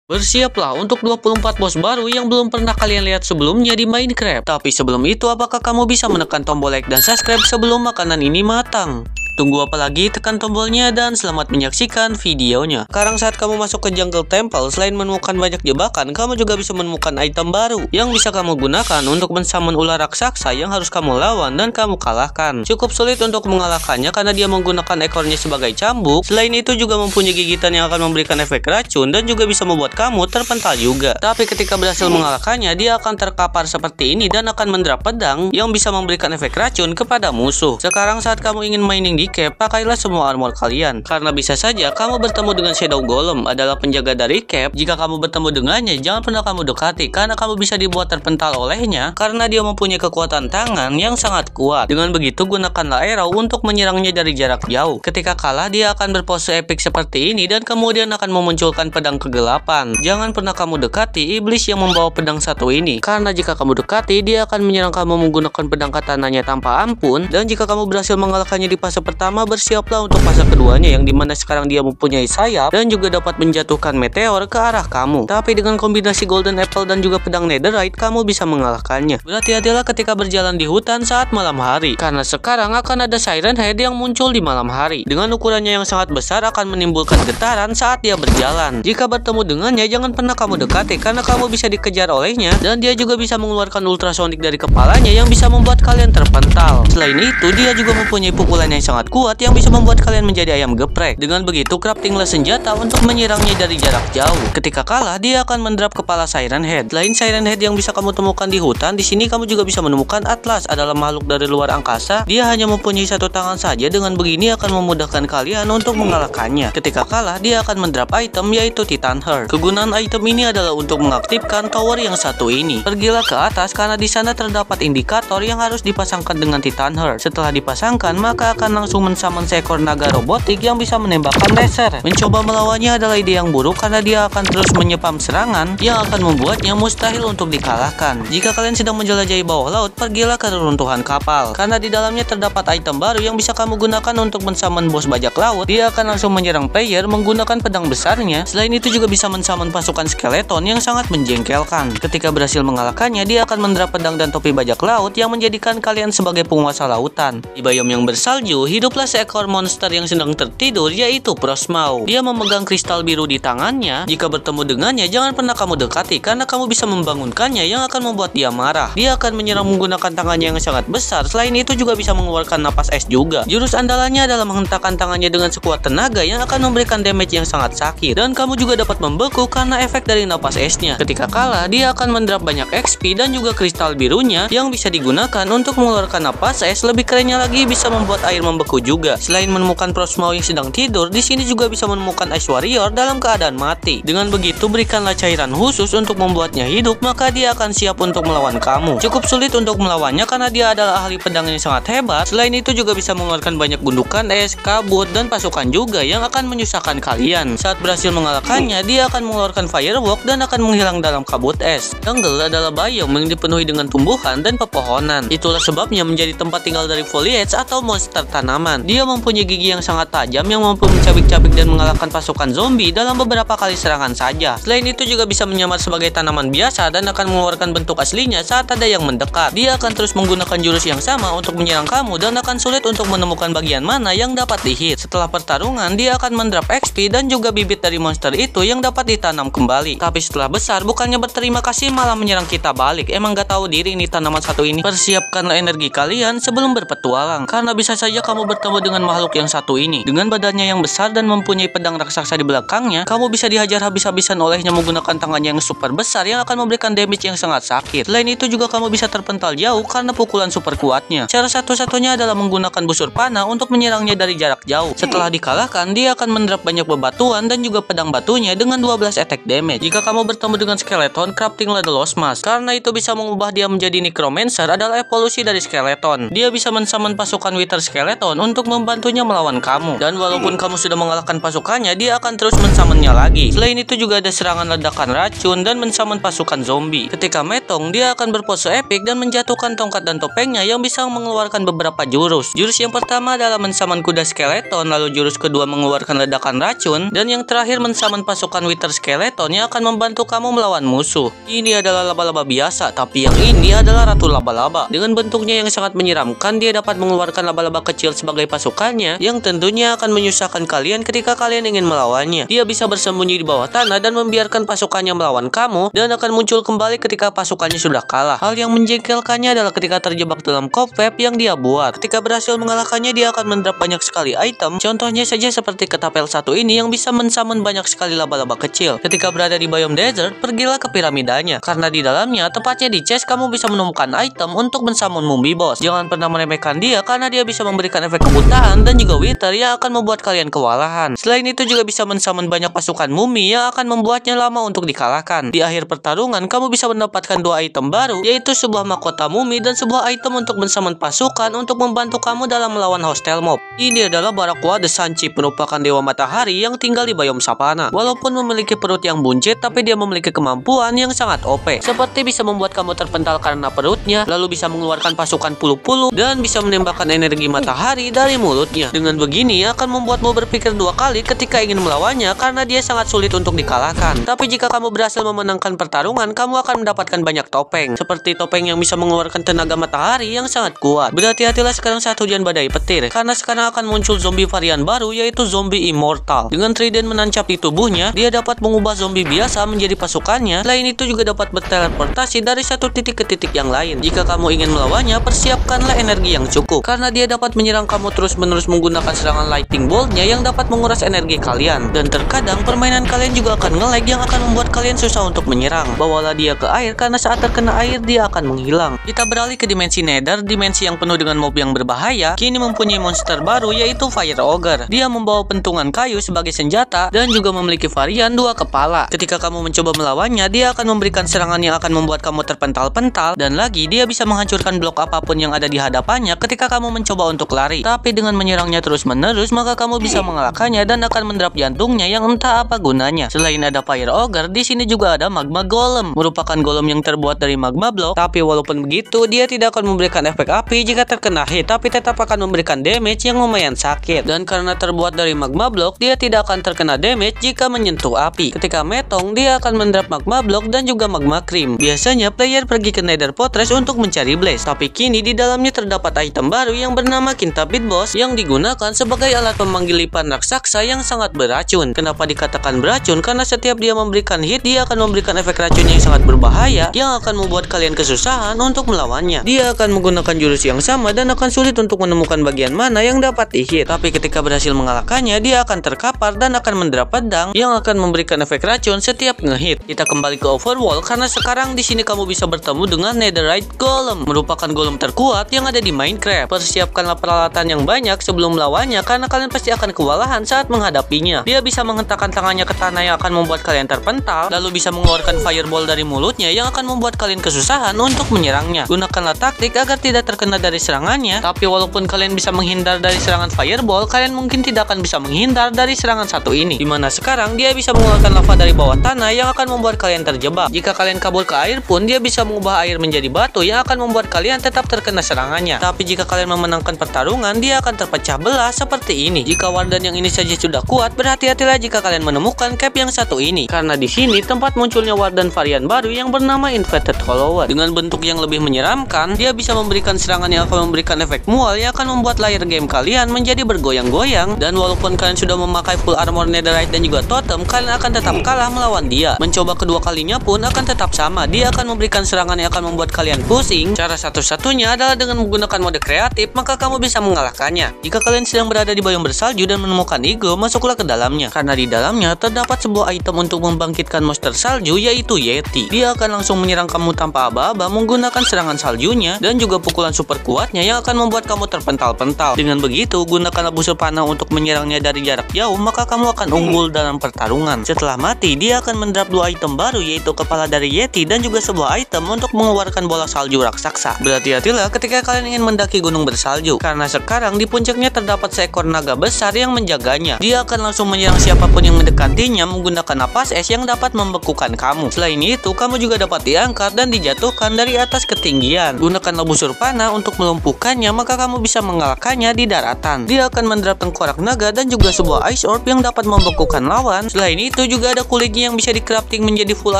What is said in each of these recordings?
Bersiaplah untuk 24 bos baru yang belum pernah kalian lihat sebelumnya di Minecraft. Tapi sebelum itu, apakah kamu bisa menekan tombol like dan subscribe sebelum makanan ini matang? Tunggu apa lagi, tekan tombolnya dan selamat menyaksikan videonya. Sekarang saat kamu masuk ke Jungle Temple, selain menemukan banyak jebakan, kamu juga bisa menemukan item baru yang bisa kamu gunakan untuk mensummon ular raksasa yang harus kamu lawan dan kamu kalahkan. Cukup sulit untuk mengalahkannya karena dia menggunakan ekornya sebagai cambuk. Selain itu juga mempunyai gigitan yang akan memberikan efek racun dan juga bisa membuat kamu terpental juga. Tapi ketika berhasil mengalahkannya, dia akan terkapar seperti ini dan akan mendrop pedang yang bisa memberikan efek racun kepada musuh. Sekarang saat kamu ingin mining di cave, pakailah semua armor kalian, karena bisa saja kamu bertemu dengan Shadow Golem adalah penjaga dari cave. Jika kamu bertemu dengannya, jangan pernah kamu dekati karena kamu bisa dibuat terpental olehnya karena dia mempunyai kekuatan tangan yang sangat kuat. Dengan begitu, gunakanlah arrow untuk menyerangnya dari jarak jauh. Ketika kalah, dia akan berpose epic seperti ini dan kemudian akan memunculkan pedang kegelapan. Jangan pernah kamu dekati iblis yang membawa pedang satu ini, karena jika kamu dekati, dia akan menyerang kamu menggunakan pedang katananya tanpa ampun. Dan jika kamu berhasil mengalahkannya di fase pertama, bersiaplah untuk fase keduanya yang dimana sekarang dia mempunyai sayap dan juga dapat menjatuhkan meteor ke arah kamu. Tapi dengan kombinasi golden apple dan juga pedang netherite, kamu bisa mengalahkannya. Berhati-hatilah ketika berjalan di hutan saat malam hari, karena sekarang akan ada Siren Head yang muncul di malam hari. Dengan ukurannya yang sangat besar akan menimbulkan getaran saat dia berjalan. Jika bertemu dengannya, jangan pernah kamu dekati karena kamu bisa dikejar olehnya dan dia juga bisa mengeluarkan ultrasonik dari kepalanya yang bisa membuat kalian terpental. Selain itu, dia juga mempunyai pukulan yang sangat kuat yang bisa membuat kalian menjadi ayam geprek. Dengan begitu, craftinglah senjata untuk menyerangnya dari jarak jauh. Ketika kalah, dia akan mendrop kepala Siren Head. Selain Siren Head yang bisa kamu temukan di hutan, di sini kamu juga bisa menemukan Atlas, adalah makhluk dari luar angkasa. Dia hanya mempunyai satu tangan saja. Dengan begini akan memudahkan kalian untuk mengalahkannya. Ketika kalah, dia akan mendrop item yaitu Titan Heart. Kegunaan item ini adalah untuk mengaktifkan tower yang satu ini. Pergilah ke atas karena di sana terdapat indikator yang harus dipasangkan dengan Titan Heart. Setelah dipasangkan, maka akan langsung mensummon seekor naga robotik yang bisa menembakkan laser. Mencoba melawannya adalah ide yang buruk karena dia akan terus menyepam serangan yang akan membuatnya mustahil untuk dikalahkan. Jika kalian sedang menjelajahi bawah laut, pergilah ke reruntuhan kapal karena di dalamnya terdapat item baru yang bisa kamu gunakan untuk mensummon bos bajak laut. Dia akan langsung menyerang player menggunakan pedang besarnya. Selain itu juga bisa mensummon pasukan skeleton yang sangat menjengkelkan. Ketika berhasil mengalahkannya, dia akan mendrop pedang dan topi bajak laut yang menjadikan kalian sebagai penguasa lautan. Di biome yang bersalju, hiduplah seekor monster yang sedang tertidur yaitu Frostmaw. Dia memegang kristal biru di tangannya. Jika bertemu dengannya, jangan pernah kamu dekati karena kamu bisa membangunkannya yang akan membuat dia marah. Dia akan menyerang menggunakan tangannya yang sangat besar. Selain itu juga bisa mengeluarkan napas es juga. Jurus andalannya adalah menghentakkan tangannya dengan sekuat tenaga yang akan memberikan damage yang sangat sakit. Dan kamu juga dapat membeku karena efek dari napas esnya. Ketika kalah, dia akan mendrop banyak XP dan juga kristal birunya yang bisa digunakan untuk mengeluarkan napas es. Lebih kerennya lagi, bisa membuat air membeku juga. Selain menemukan Frostmaw yang sedang tidur, di sini juga bisa menemukan Ice Warrior dalam keadaan mati. Dengan begitu, berikanlah cairan khusus untuk membuatnya hidup, maka dia akan siap untuk melawan kamu. Cukup sulit untuk melawannya karena dia adalah ahli pedang yang sangat hebat. Selain itu juga bisa mengeluarkan banyak gundukan es, kabut, dan pasukan juga yang akan menyusahkan kalian. Saat berhasil mengalahkannya, dia akan mengeluarkan Firewalk dan akan menghilang dalam kabut es. Jungle adalah biome yang dipenuhi dengan tumbuhan dan pepohonan. Itulah sebabnya menjadi tempat tinggal dari foliage atau monster tanaman. Dia mempunyai gigi yang sangat tajam yang mampu mencabik-cabik dan mengalahkan pasukan zombie dalam beberapa kali serangan saja. Selain itu juga bisa menyamar sebagai tanaman biasa dan akan mengeluarkan bentuk aslinya saat ada yang mendekat. Dia akan terus menggunakan jurus yang sama untuk menyerang kamu dan akan sulit untuk menemukan bagian mana yang dapat dihit. Setelah pertarungan, dia akan mendrop XP dan juga bibit dari monster itu yang dapat ditanam kembali. Tapi setelah besar, bukannya berterima kasih malah menyerang kita balik. Emang gak tahu diri ini tanaman satu ini. Persiapkanlah energi kalian sebelum berpetualang, karena bisa saja kamu bertemu dengan makhluk yang satu ini. Dengan badannya yang besar dan mempunyai pedang raksasa di belakangnya, kamu bisa dihajar habis-habisan olehnya menggunakan tangannya yang super besar yang akan memberikan damage yang sangat sakit. Selain itu juga kamu bisa terpental jauh karena pukulan super kuatnya. Cara satu-satunya adalah menggunakan busur panah untuk menyerangnya dari jarak jauh. Setelah dikalahkan, dia akan mendrop banyak bebatuan dan juga pedang batunya dengan 12 attack damage. Jika kamu bertemu dengan skeleton, craftinglah The Lost Mask, karena itu bisa mengubah dia menjadi necromancer, adalah evolusi dari skeleton. Dia bisa mensummon pasukan wither skeleton skeleton untuk membantunya melawan kamu. Dan walaupun kamu sudah mengalahkan pasukannya, dia akan terus mensummon-nya lagi. Selain itu juga ada serangan ledakan racun dan mensummon pasukan zombie. Ketika Metong, dia akan berpose epic dan menjatuhkan tongkat dan topengnya yang bisa mengeluarkan beberapa jurus. Jurus yang pertama adalah mensummon kuda skeleton, lalu jurus kedua mengeluarkan ledakan racun, dan yang terakhir mensummon pasukan wither skeleton yang akan membantu kamu melawan musuh. Ini adalah laba-laba biasa, tapi yang ini adalah ratu laba-laba. Dengan bentuknya yang sangat menyeramkan, dia dapat mengeluarkan laba-laba kecil sebagai pasukannya yang tentunya akan menyusahkan kalian ketika kalian ingin melawannya. Dia bisa bersembunyi di bawah tanah dan membiarkan pasukannya melawan kamu dan akan muncul kembali ketika pasukannya sudah kalah. Hal yang menjengkelkannya adalah ketika terjebak dalam cobweb yang dia buat. Ketika berhasil mengalahkannya, dia akan mendrop banyak sekali item. Contohnya saja seperti ketapel satu ini yang bisa mensummon banyak sekali laba-laba kecil. Ketika berada di biome desert, pergilah ke piramidanya, karena di dalamnya, tepatnya di chest, kamu bisa menemukan item untuk mensummon mumbi boss. Jangan pernah meremehkan dia karena dia bisa memberikan efek kebutahan dan juga wither yang akan membuat kalian kewalahan. Selain itu juga bisa mensummon banyak pasukan mumi yang akan membuatnya lama untuk dikalahkan. Di akhir pertarungan, kamu bisa mendapatkan dua item baru, yaitu sebuah mahkota mumi dan sebuah item untuk mensummon pasukan untuk membantu kamu dalam melawan hostile mob. Ini adalah Baraqua the Sun Chief, merupakan dewa matahari yang tinggal di biome savana. Walaupun memiliki perut yang buncit, tapi dia memiliki kemampuan yang sangat OP, seperti bisa membuat kamu terpental karena perutnya, lalu bisa mengeluarkan pasukan puluh-puluh dan bisa menembakkan energi matahari dari mulutnya. Dengan begini akan membuatmu berpikir dua kali ketika ingin melawannya karena dia sangat sulit untuk dikalahkan. Tapi jika kamu berhasil memenangkan pertarungan, kamu akan mendapatkan banyak topeng, seperti topeng yang bisa mengeluarkan tenaga matahari yang sangat kuat. Berhati-hatilah sekarang saat hujan badai petir, karena sekarang akan muncul zombie varian baru, yaitu zombie immortal. Dengan trident menancap di tubuhnya, dia dapat mengubah zombie biasa menjadi pasukannya. Selain itu juga dapat berteleportasi dari satu titik ke titik yang lain. Jika kamu ingin melawannya, persiapkanlah energi yang cukup, karena dia dapat menyerang kamu terus-menerus menggunakan serangan lightning bolt-nya yang dapat menguras energi kalian. Dan terkadang permainan kalian juga akan nge-lag yang akan membuat kalian susah untuk menyerang. Bawalah dia ke air, karena saat terkena air dia akan menghilang. Kita beralih ke dimensi Nether, dimensi yang penuh dengan mob yang berbahaya. Kini mempunyai monster baru, yaitu Fire Ogre. Dia membawa pentungan kayu sebagai senjata dan juga memiliki varian dua kepala. Ketika kamu mencoba melawannya, dia akan memberikan serangan yang akan membuat kamu terpental-pental, dan lagi dia bisa menghancurkan blok apapun yang ada di hadapannya ketika kamu mencoba untuk lari. Tapi dengan menyerangnya terus-menerus, maka kamu bisa mengalahkannya dan akan mendrap jantungnya yang entah apa gunanya. Selain ada Fire Ogre, di sini juga ada Magma Golem, merupakan golem yang terbuat dari magma block. Tapi walaupun begitu, dia tidak akan memberikan efek api jika terkena hit, tapi tetap akan memberikan damage yang lumayan sakit. Dan karena terbuat dari magma block, dia tidak akan terkena damage jika menyentuh api. Ketika Metong, dia akan mendrap magma block dan juga magma cream. Biasanya player pergi ke Nether Fortress untuk mencari blaze, tapi kini di dalamnya terdapat item baru yang bernama Kintabit Boss yang digunakan sebagai alat pemanggil lipan raksasa yang sangat beracun. Kenapa dikatakan beracun? Karena setiap dia memberikan hit, dia akan memberikan efek racun yang sangat berbahaya yang akan membuat kalian kesusahan untuk melawannya. Dia akan menggunakan jurus yang sama dan akan sulit untuk menemukan bagian mana yang dapat dihit. Tapi ketika berhasil mengalahkannya, dia akan terkapar dan akan mendapat pedang yang akan memberikan efek racun setiap ngehit. Kita kembali ke Overworld, karena sekarang di sini kamu bisa bertemu dengan Netherite Golem, merupakan golem terkuat yang ada di Minecraft. Persiapkanlah peralatan yang banyak sebelum melawannya, karena kalian pasti akan kewalahan saat menghadapinya. Dia bisa menghentakkan tangannya ke tanah yang akan membuat kalian terpental, lalu bisa mengeluarkan fireball dari mulutnya yang akan membuat kalian kesusahan untuk menyerangnya. Gunakanlah taktik agar tidak terkena dari serangannya. Tapi walaupun kalian bisa menghindar dari serangan fireball, kalian mungkin tidak akan bisa menghindar dari serangan satu ini, dimana sekarang dia bisa mengeluarkan lava dari bawah tanah yang akan membuat kalian terjebak. Jika kalian kabur ke air pun, dia bisa mengubah air menjadi batu yang akan membuat kalian tetap terkena serangannya. Tapi jika kalian memenangkan pertarungan, dia akan terpecah belah seperti ini. Jika warden yang ini saja sudah kuat, berhati-hatilah jika kalian menemukan cap yang satu ini, karena di sini tempat munculnya warden varian baru yang bernama Infected Follower. Dengan bentuk yang lebih menyeramkan, dia bisa memberikan serangan yang akan memberikan efek mual yang akan membuat layar game kalian menjadi bergoyang-goyang. Dan walaupun kalian sudah memakai full armor netherite dan juga totem, kalian akan tetap kalah melawan dia. Mencoba kedua kalinya pun akan tetap sama. Dia akan memberikan serangan yang akan membuat kalian pusing. Cara satu-satunya adalah dengan menggunakan mode kreatif, maka kamu bisa mengalahkannya. Jika kalian sedang berada di biome bersalju dan menemukan igloo, masuklah ke dalamnya, karena di dalamnya terdapat sebuah item untuk membangkitkan monster salju, yaitu Yeti. Dia akan langsung menyerang kamu tanpa aba-aba menggunakan serangan saljunya dan juga pukulan super kuatnya yang akan membuat kamu terpental-pental. Dengan begitu, gunakanlah busur panah untuk menyerangnya dari jarak jauh, maka kamu akan unggul dalam pertarungan. Setelah mati, dia akan mendrop dua item baru, yaitu kepala dari Yeti dan juga sebuah item untuk mengeluarkan bola salju raksasa. Berhati-hatilah ketika kalian ingin mendaki gunung bersalju, karena sekarang di puncaknya terdapat seekor naga besar yang menjaganya. Dia akan langsung menyerang siapapun yang mendekatinya menggunakan napas es yang dapat membekukan kamu. Selain itu, kamu juga dapat diangkat dan dijatuhkan dari atas ketinggian. Gunakanlah busur panah untuk melumpuhkannya, maka kamu bisa mengalahkannya di daratan. Dia akan menderap tengkorak naga dan juga sebuah ice orb yang dapat membekukan lawan. Selain itu juga ada kulitnya yang bisa di-crafting menjadi full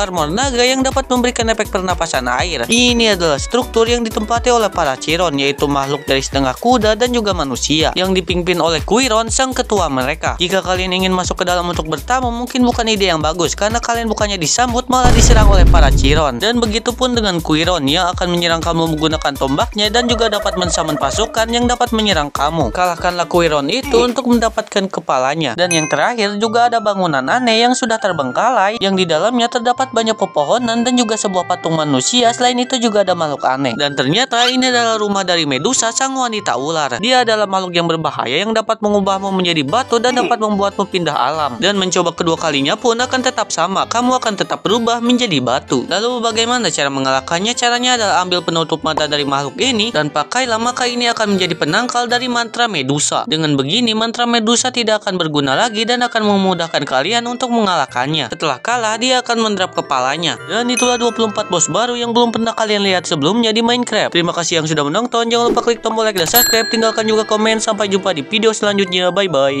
armor naga yang dapat memberikan efek pernapasan air. Ini adalah struktur yang ditempati oleh para Chiron, yaitu makhluk dari setengah kuda dan juga manusia yang dipimpin oleh Quiron, sang ketua mereka. Jika kalian ingin masuk ke dalam untuk bertamu, mungkin bukan ide yang bagus karena kalian bukannya disambut malah diserang oleh para Chiron. Dan begitupun dengan Quiron yang akan menyerang kamu menggunakan tombaknya dan juga dapat mensummon pasukan yang dapat menyerang kamu. Kalahkanlah Quiron itu untuk mendapatkan kepalanya. Dan yang terakhir juga ada bangunan aneh yang sudah terbengkalai, yang di dalamnya terdapat banyak pepohonan dan juga sebuah patung manusia. Selain itu juga ada makhluk aneh. Dan ternyata ini adalah rumah dari Medusa, sang wanita ular. Dia adalah makhluk yang berbahaya yang dapat mengubahmu menjadi batu dan dapat membuatmu pindah alam. Dan mencoba kedua kalinya pun akan tetap sama. Kamu akan tetap berubah menjadi batu. Lalu bagaimana cara mengalahkannya? Caranya adalah ambil penutup mata dari makhluk ini dan pakailah, maka ini akan menjadi penangkal dari mantra Medusa. Dengan begini mantra Medusa tidak akan berguna lagi dan akan memudahkan kalian untuk mengalahkannya. Setelah kalah, dia akan mendrap kepalanya. Dan itulah 24 bos baru yang belum pernah kalian lihat sebelumnya di Minecraft. Terima kasih yang sudah menonton. Jangan lupa klik tombol like dan subscribe. Tinggalkan juga komen. Sampai jumpa di video selanjutnya. Bye bye.